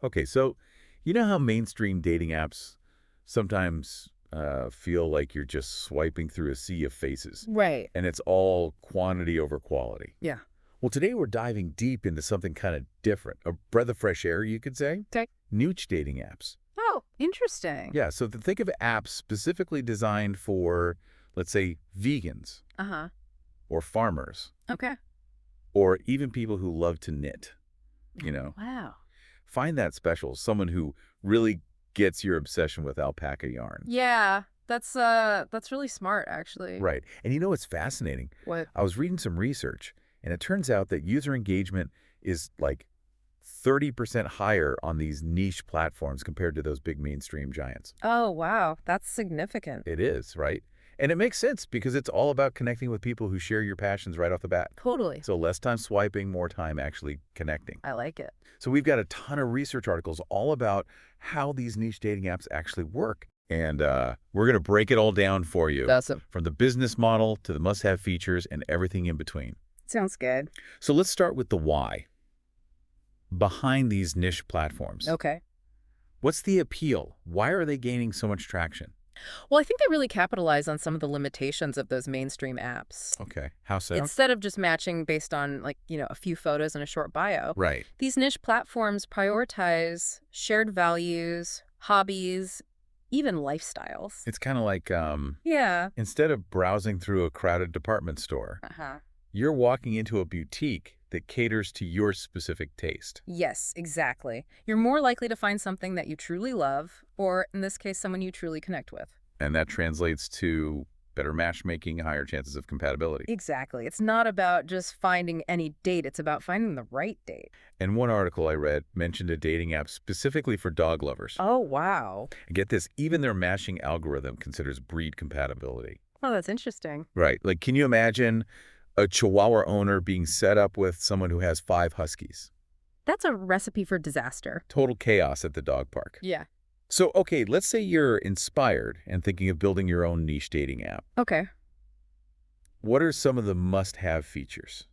Okay, so you know how mainstream dating apps sometimes feel like you're just swiping through a sea of faces, Right. and it's all quantity over quality? Yeah. Well, today we're diving deep into something kind of different, a breath of fresh air, you could say. Okay. Niche dating apps. Oh, interesting. Yeah, so think of apps specifically designed for, let's say, vegans Uh-huh. or farmers Okay. or even people who love to knit, you Oh, know. wow. Find that special, someone who really gets your obsession with alpaca yarn. Yeah, that's really smart, actually. Right. And you know what's fascinating? What? I was reading some research, and it turns out that user engagement is like 30% higher on these niche platforms compared to those big mainstream giants. Oh, wow. That's significant. It is, right? And it makes sense because it's all about connecting with people who share your passions right off the bat. Totally. So less time swiping, more time actually connecting. I like it. So we've got a ton of research articles all about how these niche dating apps actually work. And we're going to break it all down for you, Awesome. from the business model to the must-have features and everything in between. Sounds good. So let's start with the why behind these niche platforms. Okay. What's the appeal? Why are they gaining so much traction? Well, I think they really capitalize on some of the limitations of those mainstream apps. Okay, how so? Instead of just matching based on, a few photos and a short bio, Right. these niche platforms prioritize shared values, hobbies, even lifestyles. It's kind of like Yeah. instead of browsing through a crowded department store, Uh-huh. you're walking into a boutique that caters to your specific taste. Yes, exactly. You're more likely to find something that you truly love, or in this case, someone you truly connect with. And that translates to better matchmaking, higher chances of compatibility. Exactly. It's not about just finding any date. It's about finding the right date. And one article I read mentioned a dating app specifically for dog lovers. Oh, wow. And get this, even their matching algorithm considers breed compatibility. Oh, that's interesting. Right. Like, can you imagine a Chihuahua owner being set up with someone who has 5 huskies? That's a recipe for disaster. Total chaos at the dog park. Yeah. So, okay, let's say you're inspired and thinking of building your own niche dating app. Okay. What are some of the must-have features?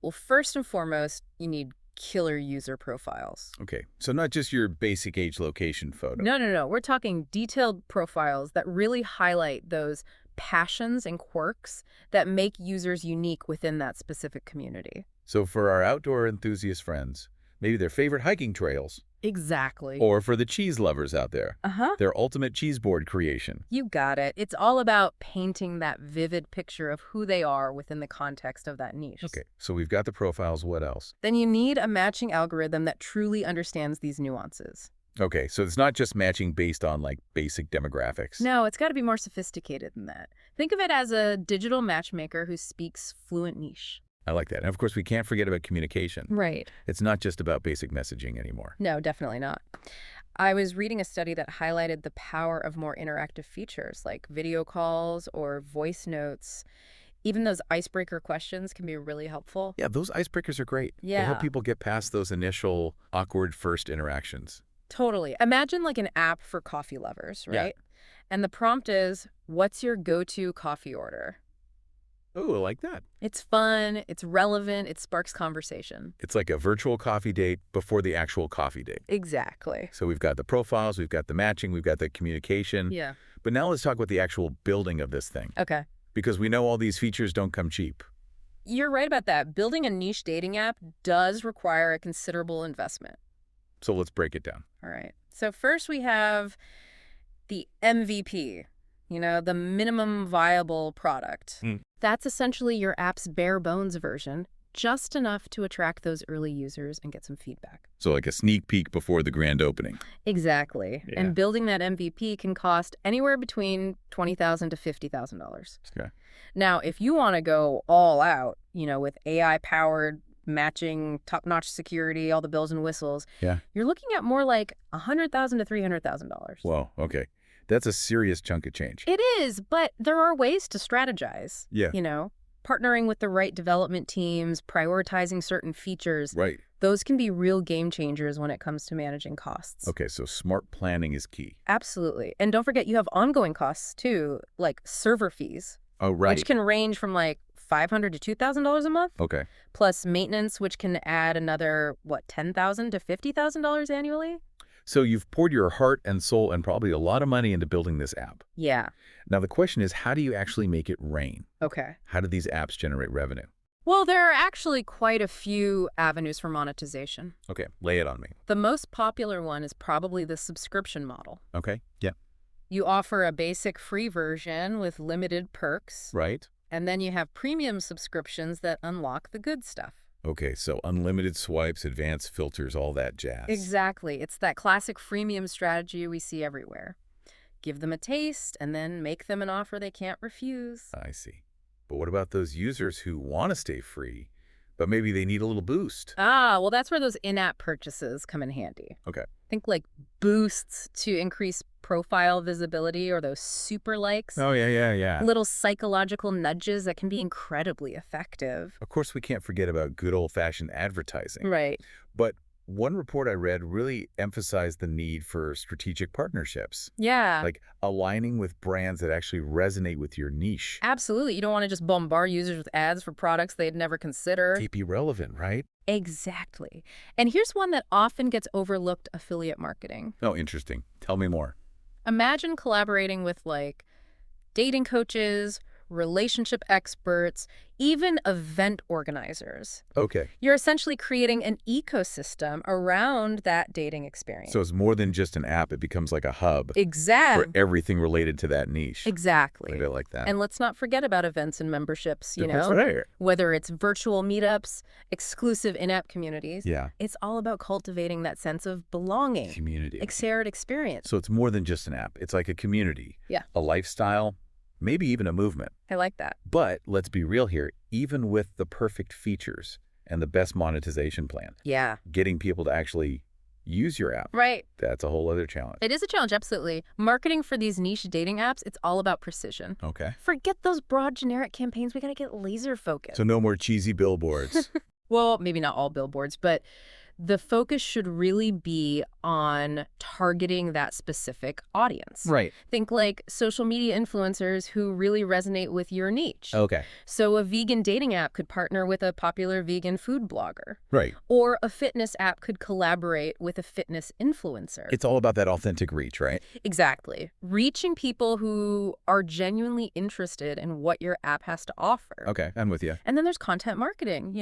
Well, first and foremost, you need killer user profiles. Okay, so not just your basic age location photo. No. We're talking detailed profiles that really highlight those passions and quirks that make users unique within that specific community. So for our outdoor enthusiast friends, maybe their favorite hiking trails, Exactly. or for the cheese lovers out there, Uh-huh. their ultimate cheese board creation. You got it. It's all about painting that vivid picture of who they are within the context of that niche. Okay, so we've got the profiles. What else? Then you need a matching algorithm that truly understands these nuances. Okay, so it's not just matching based on like basic demographics. No, it's got to be more sophisticated than that. Think of it as a digital matchmaker who speaks fluent niche. I like that. And of course, we can't forget about communication. Right. It's not just about basic messaging anymore. No, definitely not. I was reading a study that highlighted the power of more interactive features like video calls or voice notes. Even those icebreaker questions can be really helpful. Yeah, those icebreakers are great. They Yeah. help people get past those initial awkward first interactions. Totally. Imagine like an app for coffee lovers, Yeah. right? And the prompt is, what's your go-to coffee order? Oh, I like that. It's fun, it's relevant, it sparks conversation. It's like a virtual coffee date before the actual coffee date. Exactly. So we've got the profiles, we've got the matching, we've got the communication. Yeah. But now let's talk about the actual building of this thing. Okay. Because we know all these features don't come cheap. You're right about that. Building a niche dating app does require a considerable investment. So let's break it down. All right. So first we have the MVP, the minimum viable product. Mm. That's essentially your app's bare bones version, just enough to attract those early users and get some feedback. So like a sneak peek before the grand opening. Exactly. Yeah. And building that MVP can cost anywhere between $20,000 to $50,000. Okay. Now, if you want to go all out, with AI-powered matching, top-notch security, all the bells and whistles, Yeah. you're looking at more like $100,000 to $300,000. Whoa, okay. That's a serious chunk of change. It is, but there are ways to strategize. Yeah. Partnering with the right development teams, prioritizing certain features. Right. Those can be real game changers when it comes to managing costs. Okay, so smart planning is key. Absolutely. And don't forget, you have ongoing costs too, like server fees, Oh, right. which can range from like $500 to $2,000 a month, Okay. plus maintenance, which can add another, $10,000 to $50,000 annually? So you've poured your heart and soul and probably a lot of money into building this app. Yeah. Now the question is, how do you actually make it rain? Okay. How do these apps generate revenue? Well, there are actually quite a few avenues for monetization. Okay, lay it on me. The most popular one is probably the subscription model. Okay, yeah. You offer a basic free version with limited perks, Right. and then you have premium subscriptions that unlock the good stuff. Okay, so unlimited swipes, advanced filters, all that jazz. Exactly. It's that classic freemium strategy we see everywhere. Give them a taste, and then make them an offer they can't refuse. I see. But what about those users who want to stay free, but maybe they need a little boost? Ah, well, that's where those in-app purchases come in handy. Okay. Think like boosts to increase profile visibility or those super likes. Oh, yeah. Little psychological nudges that can be incredibly effective. Of course, we can't forget about good old-fashioned advertising. Right. But one report I read really emphasized the need for strategic partnerships, Yeah. like aligning with brands that actually resonate with your niche. Absolutely. You don't want to just bombard users with ads for products they'd never consider. Keep you relevant, right? Exactly. And here's one that often gets overlooked: affiliate marketing. Oh, interesting. Tell me more. Imagine collaborating with like dating coaches, relationship experts, even event organizers. Okay. You're essentially creating an ecosystem around that dating experience. So it's more than just an app. It becomes like a hub for Exactly. everything related to that niche. Exactly. Maybe I like that. And let's not forget about events and memberships, That's right. whether it's virtual meetups, exclusive in-app communities. Yeah. It's all about cultivating that sense of belonging, Community. shared experience. So it's more than just an app. It's like a community. Yeah. A lifestyle, maybe even a movement. I like that. But let's be real here. Even with the perfect features and the best monetization plan, Yeah. getting people to actually use your app, Right. that's a whole other challenge. It is a challenge, absolutely. Marketing for these niche dating apps, it's all about precision. Okay. Forget those broad generic campaigns. We got to get laser focused. So no more cheesy billboards. Well, maybe not all billboards, but the focus should really be on targeting that specific audience. Right. Think like social media influencers who really resonate with your niche. Okay. So a vegan dating app could partner with a popular vegan food blogger. Right. Or a fitness app could collaborate with a fitness influencer. It's all about that authentic reach, right? Exactly. Reaching people who are genuinely interested in what your app has to offer. Okay, I'm with you. And then there's content marketing,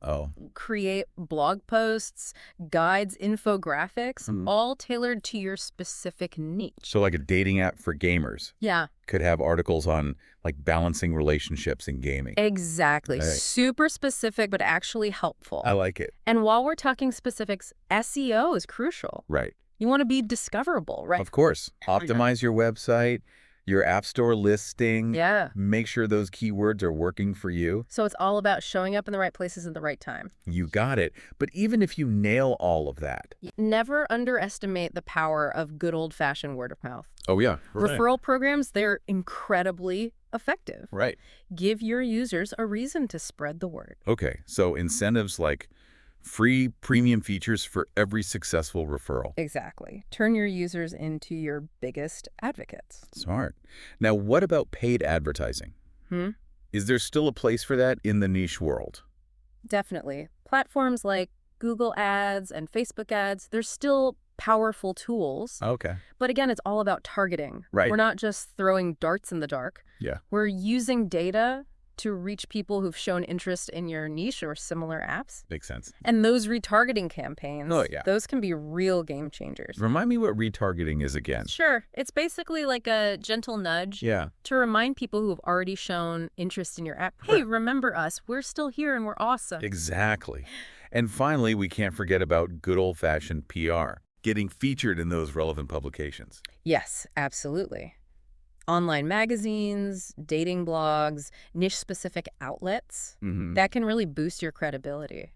Oh, create blog posts, guides, infographics, Mhm. all tailored to your specific niche. so like a dating app for gamers Yeah, could have articles on like balancing relationships in gaming. exactly. Right. Super specific, but actually helpful. I like it. And while we're talking specifics, SEO is crucial. Right. You want to be discoverable, right? Of course. Optimize your website, your app store listing. Yeah. Make sure those keywords are working for you. So it's all about showing up in the right places at the right time. You got it. But even if you nail all of that. Never underestimate the power of good old-fashioned word of mouth. Oh, yeah. Referral programs, they're incredibly effective. Right. Give your users a reason to spread the word. Okay. So incentives like free premium features for every successful referral. Exactly. Turn your users into your biggest advocates. Smart. Now, what about paid advertising? Hmm? Is there still a place for that in the niche world? Definitely. Platforms like Google Ads and Facebook Ads, they're still powerful tools. Okay. But again, it's all about targeting. Right. We're not just throwing darts in the dark. Yeah. We're using data to reach people who've shown interest in your niche or similar apps. Makes sense. And those retargeting campaigns, Oh, yeah. those can be real game changers. Remind me what retargeting is again. Sure. It's basically like a gentle nudge Yeah. to remind people who have already shown interest in your app, hey, remember us. We're still here and we're awesome. Exactly. And finally, we can't forget about good old-fashioned PR, getting featured in those relevant publications. Yes, absolutely. Online magazines, dating blogs, niche-specific outlets, Mm-hmm. that can really boost your credibility.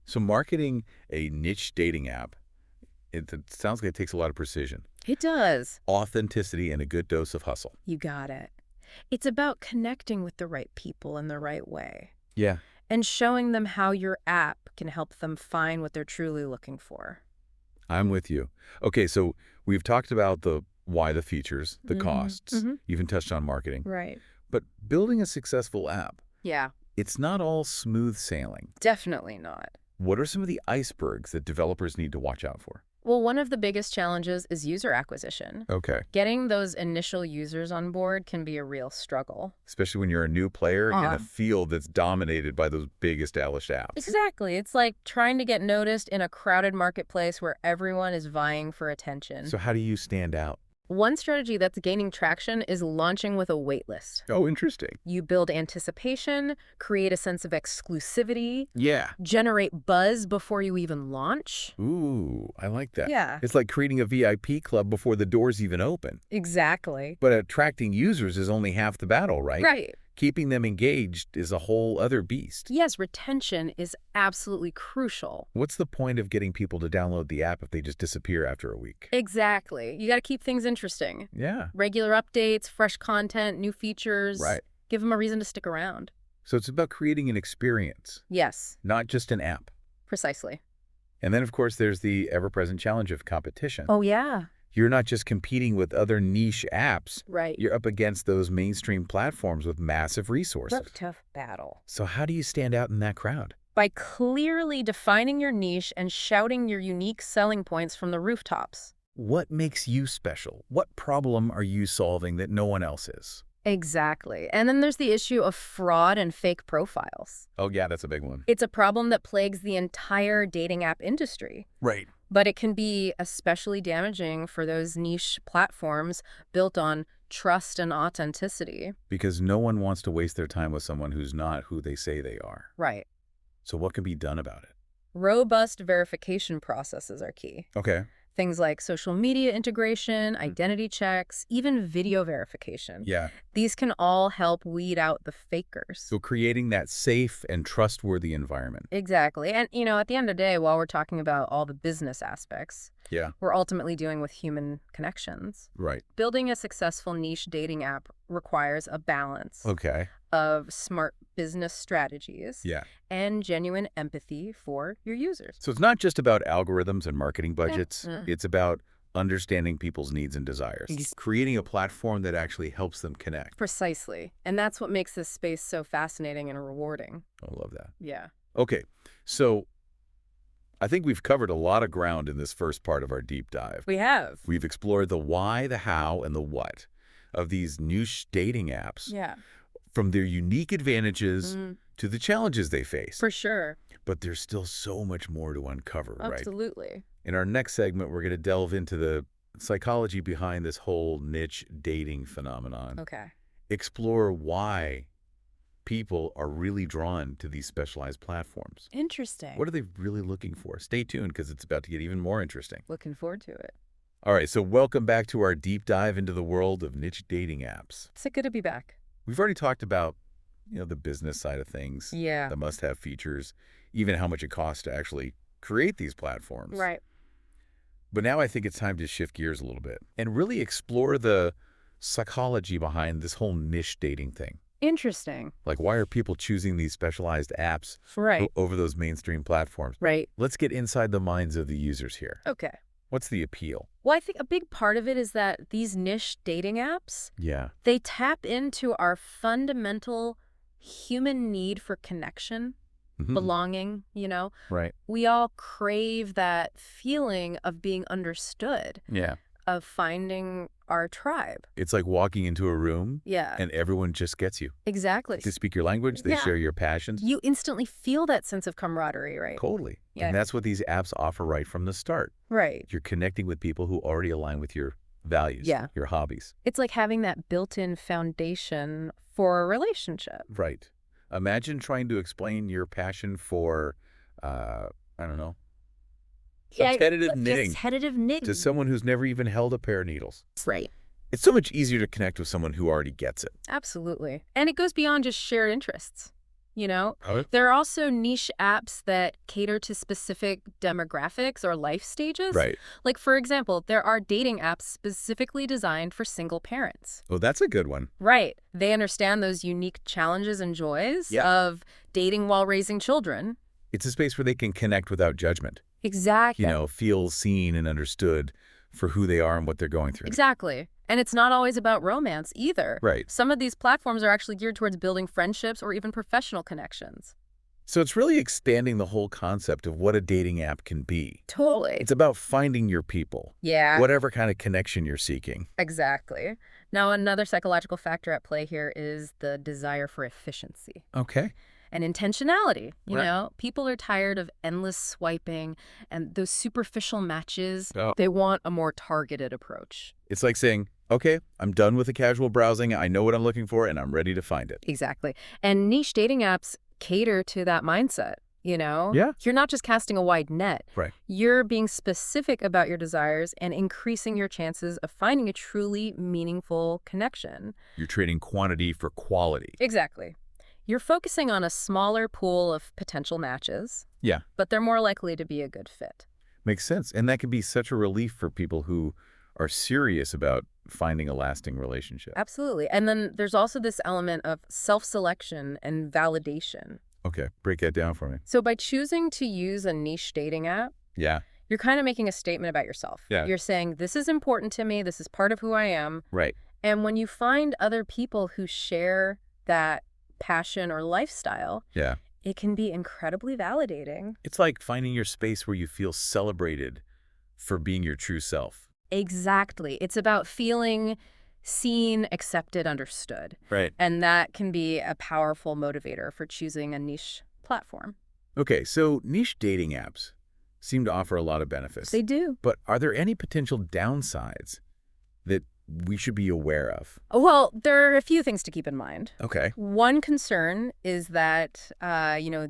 So marketing a niche dating app, it sounds like it takes a lot of precision, It does. authenticity, and a good dose of hustle. You got it. It's about connecting with the right people in the right way Yeah. and showing them how your app can help them find what they're truly looking for. I'm with you. Okay, so we've talked about the why, the features, the Mhm, costs, mhm. even touched on marketing. Right. But building a successful app, Yeah, it's not all smooth sailing. definitely not. What are some of the icebergs that developers need to watch out for? Well, one of the biggest challenges is user acquisition. Okay. Getting those initial users on board can be a real struggle. Especially when you're a new player in a Uh-huh. field that's dominated by those big established apps. Exactly. It's like trying to get noticed in a crowded marketplace where everyone is vying for attention. So how do you stand out? One strategy that's gaining traction is launching with a waitlist. Oh, interesting. You build anticipation, create a sense of exclusivity, Yeah. generate buzz before you even launch. Ooh, I like that. Yeah. It's like creating a VIP club before the doors even open. Exactly. But attracting users is only half the battle, right? Right. Keeping them engaged is a whole other beast. Yes, retention is absolutely crucial. What's the point of getting people to download the app if they just disappear after a week? Exactly. You got to keep things interesting. Yeah. Regular updates, fresh content, new features. Right. Give them a reason to stick around. So it's about creating an experience, Yes, not just an app. precisely. And then, of course, there's the ever-present challenge of competition. Oh, yeah. You're not just competing with other niche apps. Right. You're up against those mainstream platforms with massive resources. Tough battle. So how do you stand out in that crowd? By clearly defining your niche and shouting your unique selling points from the rooftops. What makes you special? What problem are you solving that no one else is? Exactly. And then there's the issue of fraud and fake profiles. Oh, yeah, that's a big one. It's a problem that plagues the entire dating app industry. Right. But it can be especially damaging for those niche platforms built on trust and authenticity. Because no one wants to waste their time with someone who's not who they say they are. Right. So what can be done about it? Robust verification processes are key. Okay. Things like social media integration, identity checks, even video verification. Yeah. These can all help weed out the fakers. So creating that safe and trustworthy environment. Exactly. And, at the end of the day, while we're talking about all the business aspects, Yeah. we're ultimately dealing with human connections. Right. Building a successful niche dating app requires a balance Okay. of smart business strategies Yeah. and genuine empathy for your users. So it's not just about algorithms and marketing budgets. Mm. It's about understanding people's needs and desires. Yes. Creating a platform that actually helps them connect. Precisely. And that's what makes this space so fascinating and rewarding. I love that. Yeah. Okay. So I think we've covered a lot of ground in this first part of our deep dive. We have. We've explored the why, the how, and the what of these niche dating apps, Yeah. from their unique advantages to the challenges they face. For sure. But there's still so much more to uncover, right? Absolutely. In our next segment, we're going to delve into the psychology behind this whole niche dating phenomenon. Okay. Explore why people are really drawn to these specialized platforms. Interesting. What are they really looking for? Stay tuned because it's about to get even more interesting. Looking forward to it. All right, so welcome back to our deep dive into the world of niche dating apps. It's good to be back. We've already talked about, the business side of things, Yeah. the must-have features, even how much it costs to actually create these platforms. Right. But now I think it's time to shift gears a little bit and really explore the psychology behind this whole niche dating thing. Interesting. Like, why are people choosing these specialized apps Right. over those mainstream platforms? Right. Let's get inside the minds of the users here. Okay. What's the appeal? Well, I think a big part of it is that these niche dating apps, Yeah. they tap into our fundamental human need for connection, Mhm. belonging. Right. We all crave that feeling of being understood, Yeah. of finding our tribe. It's like walking into a room Yeah, and everyone just gets you. exactly. They speak your language. They Yeah. share your passions. You instantly feel that sense of camaraderie, right? Totally. Yeah. And that's what these apps offer right from the start. Right. You're connecting with people who already align with your values, Yeah. your hobbies. It's like having that built-in foundation for a relationship. Right. Imagine trying to explain your passion for, I don't know, repetitive knitting Repetitive knitting. to someone who's never even held a pair of needles. Right. It's so much easier to connect with someone who already gets it. Absolutely. And it goes beyond just shared interests. Oh. There are also niche apps that cater to specific demographics or life stages. Right. Like, for example, there are dating apps specifically designed for single parents. Oh, that's a good one. Right. They understand those unique challenges and joys Yeah. of dating while raising children. It's a space where they can connect without judgment. Exactly. Feel seen and understood for who they are and what they're going through. Exactly. And it's not always about romance either. Right. Some of these platforms are actually geared towards building friendships or even professional connections. So it's really expanding the whole concept of what a dating app can be. Totally. It's about finding your people, Yeah, whatever kind of connection you're seeking. exactly. Now, another psychological factor at play here is the desire for efficiency Okay. and intentionality. Right. People are tired of endless swiping and those superficial matches. Oh. They want a more targeted approach. It's like saying, okay, I'm done with the casual browsing. I know what I'm looking for, and I'm ready to find it. Exactly. And niche dating apps cater to that mindset. Yeah. You're not just casting a wide net. Right. You're being specific about your desires and increasing your chances of finding a truly meaningful connection. You're trading quantity for quality. Exactly. You're focusing on a smaller pool of potential matches, Yeah. but they're more likely to be a good fit. Makes sense. And that can be such a relief for people who are serious about finding a lasting relationship. Absolutely. And then there's also this element of self-selection and validation. Okay, break that down for me. So by choosing to use a niche dating app, Yeah. you're kind of making a statement about yourself. Yeah. You're saying, this is important to me. This is part of who I am. Right. And when you find other people who share that passion or lifestyle, Yeah. it can be incredibly validating. It's like finding your space where you feel celebrated for being your true self. Exactly. It's about feeling seen, accepted, understood. Right. And that can be a powerful motivator for choosing a niche platform. Okay, so niche dating apps seem to offer a lot of benefits. They do. But are there any potential downsides that we should be aware of? Well, there are a few things to keep in mind. Okay. One concern is that,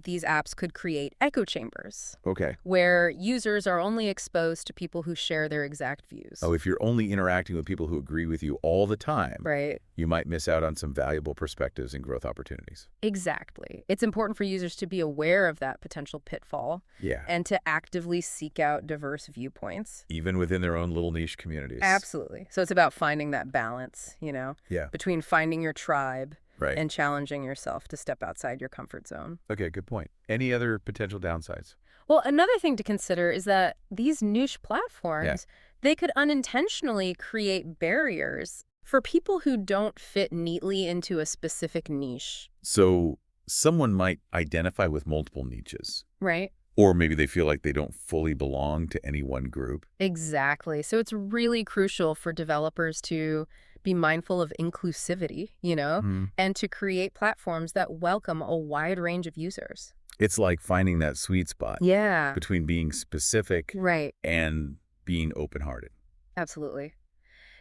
these apps could create echo chambers Okay. where users are only exposed to people who share their exact views. Oh, if you're only interacting with people who agree with you all the time, Right. you might miss out on some valuable perspectives and growth opportunities. Exactly. It's important for users to be aware of that potential pitfall Yeah. and to actively seek out diverse viewpoints. Even within their own little niche communities. Absolutely. So it's about finding that balance, Yeah. between finding your tribe Right. and challenging yourself to step outside your comfort zone. Okay, good point. Any other potential downsides? Well, another thing to consider is that these niche platforms, they could unintentionally create barriers for people who don't fit neatly into a specific niche. So someone might identify with multiple niches, Right? or maybe they feel like they don't fully belong to any one group. Exactly. So it's really crucial for developers to be mindful of inclusivity, Hmm. and to create platforms that welcome a wide range of users. It's like finding that sweet spot Yeah. between being specific Right. and being open-hearted. Absolutely.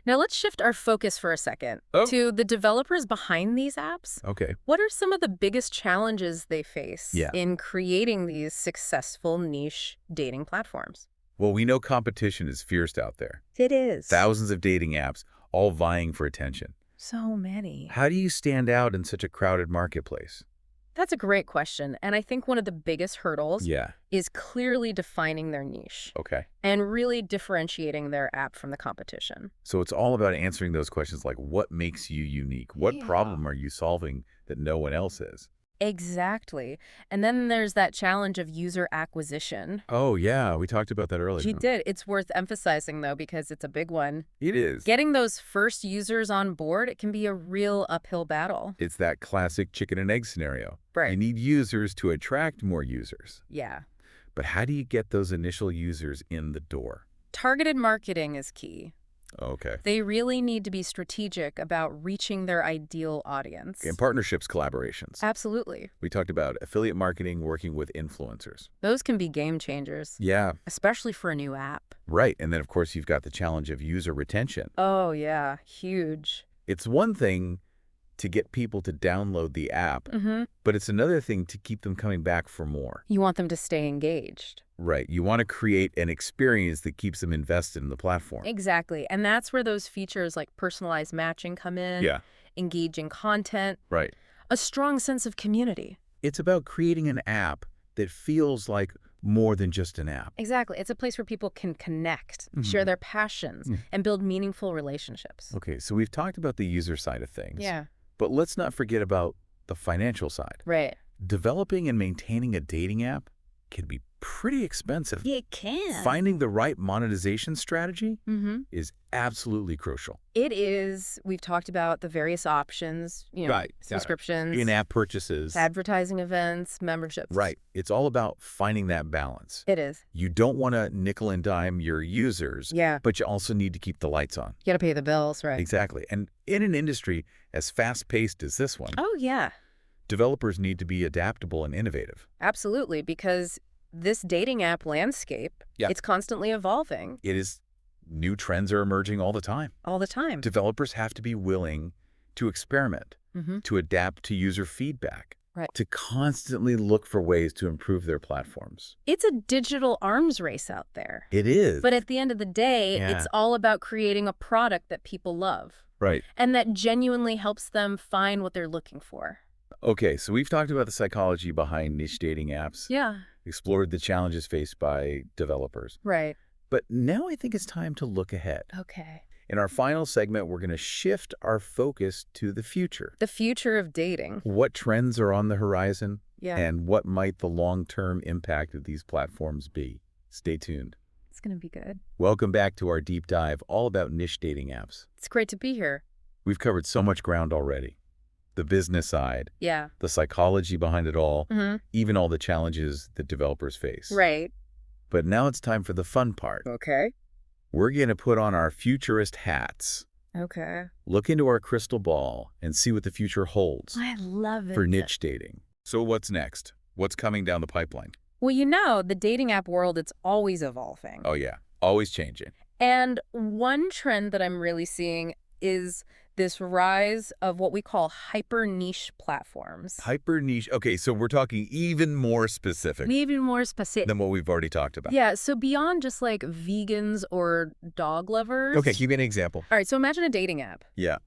Now let's shift our focus for a second Oh. to the developers behind these apps. Okay. What are some of the biggest challenges they face Yeah. in creating these successful niche dating platforms? Well, we know competition is fierce out there. It is. Thousands of dating apps, all vying for attention. So many. How do you stand out in such a crowded marketplace? That's a great question. And I think one of the biggest hurdles Yeah. is clearly defining their niche Okay. and really differentiating their app from the competition. So it's all about answering those questions like, what makes you unique? What Yeah. problem are you solving that no one else is? Exactly. And then there's that challenge of user acquisition. Oh, yeah. We talked about that earlier. You did. It's worth emphasizing, though, because it's a big one. It is. Getting those first users on board, it can be a real uphill battle. It's that classic chicken and egg scenario. Right. You need users to attract more users. Yeah. But how do you get those initial users in the door? Targeted marketing is key. Okay. They really need to be strategic about reaching their ideal audience. And partnerships, collaborations. Absolutely. We talked about affiliate marketing, working with influencers. Those can be game changers, Yeah, especially for a new app. right. And then, of course, you've got the challenge of user retention. Oh, yeah. Huge. It's one thing to get people to download the app, Mm-hmm. but it's another thing to keep them coming back for more. You want them to stay engaged. Right. You want to create an experience that keeps them invested in the platform. Exactly. And that's where those features like personalized matching come in, Yeah, engaging content, right. a strong sense of community. It's about creating an app that feels like more than just an app. Exactly. It's a place where people can connect, share Mhm. their passions, Mm. and build meaningful relationships. Okay, so we've talked about the user side of things. Yeah. But let's not forget about the financial side. Right. Developing and maintaining a dating app can be pretty expensive. It can. Finding the right monetization strategy Mm-hmm. is absolutely crucial. It is. We've talked about the various options, Right. subscriptions, In-app purchases. advertising events, memberships. Right. It's all about finding that balance. It is. You don't want to nickel and dime your users, Yeah. but you also need to keep the lights on. You got to pay the bills, right? Exactly. And in an industry as fast-paced as this one, Oh, yeah. developers need to be adaptable and innovative. Absolutely, because this dating app landscape, Yeah. it's constantly evolving It is new trends are emerging all the time. all the time. Developers have to be willing to experiment, Mm-hmm. to adapt to user feedback, Right. to constantly look for ways to improve their platforms. It's a digital arms race out there. It is. But at the end of the day, Yeah. it's all about creating a product that people love Right. and that genuinely helps them find what they're looking for. Okay, so we've talked about the psychology behind niche dating apps, Yeah. explored the challenges faced by developers. Right. But now I think it's time to look ahead. Okay. In our final segment, we're going to shift our focus to the future. The future of dating. What trends are on the horizon, Yeah. and what might the long-term impact of these platforms be? Stay tuned. It's going to be good. Welcome back to our deep dive all about niche dating apps. It's great to be here. We've covered so much ground already. The business side, Yeah. the psychology behind it all, Mm-hmm. even all the challenges that developers face. Right. But now it's time for the fun part. Okay. We're going to put on our futurist hats, Okay. look into our crystal ball, and see what the future holds I love it. for niche dating. So what's next? What's coming down the pipeline? Well, the dating app world, it's always evolving. Oh, yeah. Always changing. And one trend that I'm really seeing is this rise of what we call hyper niche platforms. Hyper niche. Okay, so we're talking even more specific Maybe more specific. than what we've already talked about. Yeah, so beyond just like vegans or dog lovers. Okay, give me an example. All right, so imagine a dating app Yeah.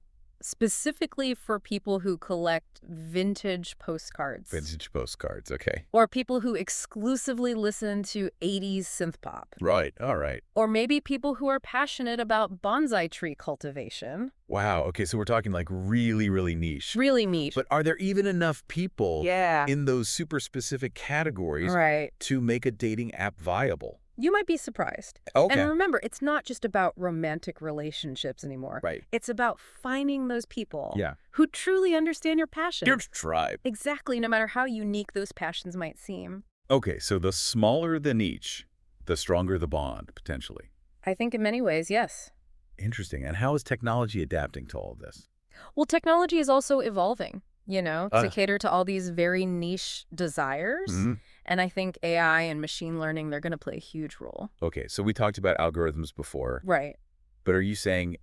specifically for people who collect vintage postcards. Vintage postcards. Okay. Or people who exclusively listen to 80s synth pop. Right. All right. Or maybe people who are passionate about bonsai tree cultivation. Wow. Okay, so we're talking like really, really niche. Really neat. But are there even enough people Yeah. in those super specific categories Right. to make a dating app viable? You might be surprised. Okay. And remember, it's not just about romantic relationships anymore. Right. It's about finding those people Yeah. who truly understand your passion. Your tribe. Exactly, no matter how unique those passions might seem. Okay, so the smaller the niche, the stronger the bond, potentially. I think in many ways, yes. Interesting. And how is technology adapting to all of this? Well, technology is also evolving, to Uh. cater to all these very niche desires. Mhm. And I think AI and machine learning, they're going to play a huge role. Okay, so we talked about algorithms before, Right. but are you saying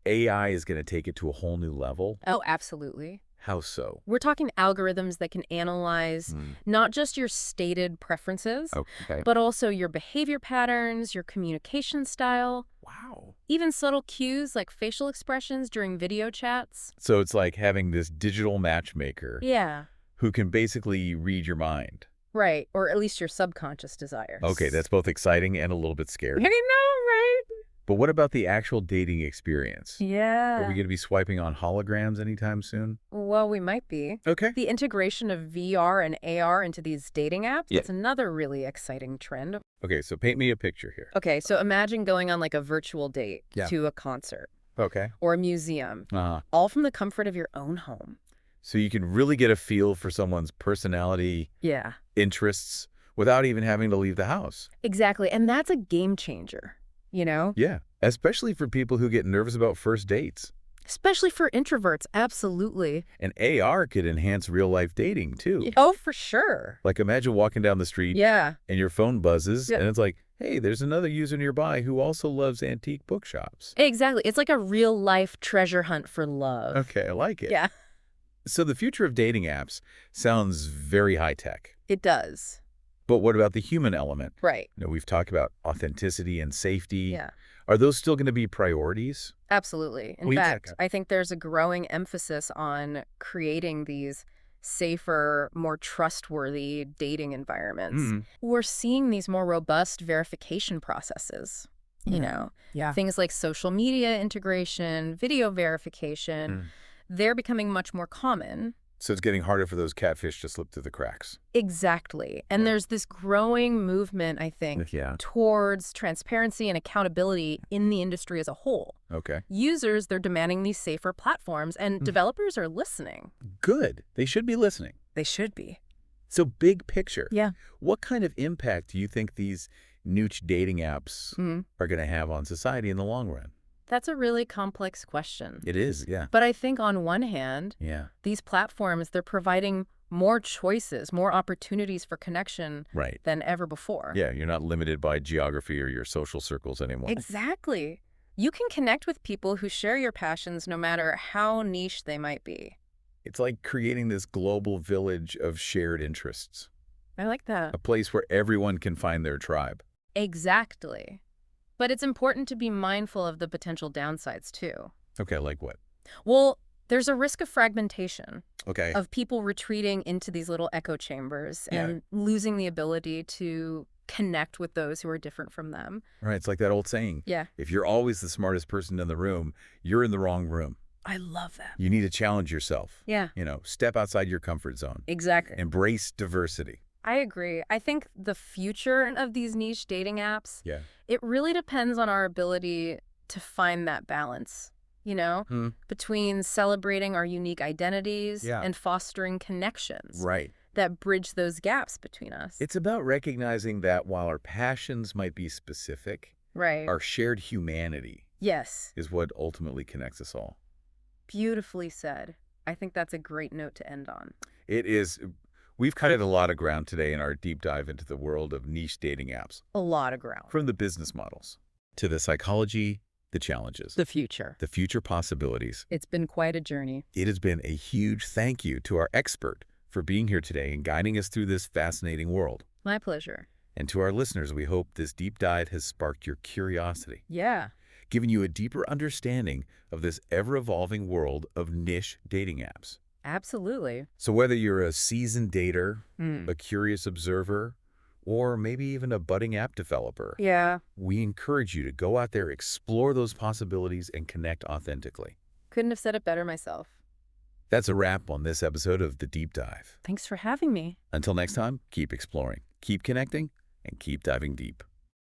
AI is going to take it to a whole new level? Oh, absolutely. How so? We're talking algorithms that can analyze not just your stated preferences, Okay. but also your behavior patterns, your communication style, Wow. even subtle cues like facial expressions during video chats. So it's like having this digital matchmaker Yeah. who can basically read your mind. Right. Or at least your subconscious desires. Okay, that's both exciting and a little bit scary. I know, right? But what about the actual dating experience? Yeah. Are we going to be swiping on holograms anytime soon? Well, we might be. Okay. The integration of VR and AR into these dating apps, Yeah. that's another really exciting trend. Okay, so paint me a picture here. Okay, so imagine going on like a virtual date Yeah. to a concert Okay. or a museum, Uh-huh. all from the comfort of your own home. So you can really get a feel for someone's personality, Yeah. interests, without even having to leave the house. Exactly. And that's a game changer, Yeah, especially for people who get nervous about first dates. Especially for introverts, absolutely. And AR could enhance real-life dating, too. Oh, for sure. Like, imagine walking down the street Yeah. and your phone buzzes, Yeah. and it's like, hey, there's another user nearby who also loves antique bookshops. Exactly. It's like a real life treasure hunt for love. Okay, I like it. Yeah, So the future of dating apps sounds very high-tech. it does. But what about the human element? Right. We've talked about authenticity and safety. Yeah. Are those still going to be priorities? Absolutely. In Well, yeah, fact, okay. I think there's a growing emphasis on creating these safer, more trustworthy dating environments. Mm. We're seeing these more robust verification processes, Yeah. things like social media integration, video verification. They're becoming much more common. So it's getting harder for those catfish to slip through the cracks. Exactly. And there's this growing movement, I think, Yeah. towards transparency and accountability in the industry as a whole. Okay. Users, they're demanding these safer platforms, and developers are listening. Good. They should be listening. They should be. So big picture, Yeah. what kind of impact do you think these niche dating apps are going to have on society in the long run? That's a really complex question. It is, yeah. But I think on one hand, Yeah. these platforms, they're providing more choices, more opportunities for connection Right. than ever before. Yeah, you're not limited by geography or your social circles anymore. Exactly. You can connect with people who share your passions no matter how niche they might be. It's like creating this global village of shared interests, I like that. a place where everyone can find their tribe. Exactly. But it's important to be mindful of the potential downsides, too. Okay, like what? Well, there's a risk of fragmentation, Okay. of people retreating into these little echo chambers Yeah. and losing the ability to connect with those who are different from them. Right, it's like that old saying, Yeah. if you're always the smartest person in the room, you're in the wrong room. I love that. You need to challenge yourself. Yeah. Step outside your comfort zone. Exactly. Embrace diversity. I agree. I think the future of these niche dating apps, Yeah. it really depends on our ability to find that balance, between celebrating our unique identities Yeah. and fostering connections Right. that bridge those gaps between us. It's about recognizing that while our passions might be specific, right. our shared humanity Yes. is what ultimately connects us all. Beautifully said. I think that's a great note to end on. It is. We've covered a lot of ground today in our deep dive into the world of niche dating apps, A lot of ground. from the business models to the psychology, the challenges, The future. the future possibilities. It's been quite a journey. It has been a huge thank you to our expert for being here today and guiding us through this fascinating world. My pleasure. And to our listeners, we hope this deep dive has sparked your curiosity, Yeah. giving you a deeper understanding of this ever-evolving world of niche dating apps. Absolutely. So whether you're a seasoned dater, Mm. a curious observer, or maybe even a budding app developer, Yeah. we encourage you to go out there, explore those possibilities, and connect authentically. Couldn't have said it better myself. That's a wrap on this episode of The Deep Dive. Thanks for having me. Until next time, keep exploring, keep connecting, and keep diving deep.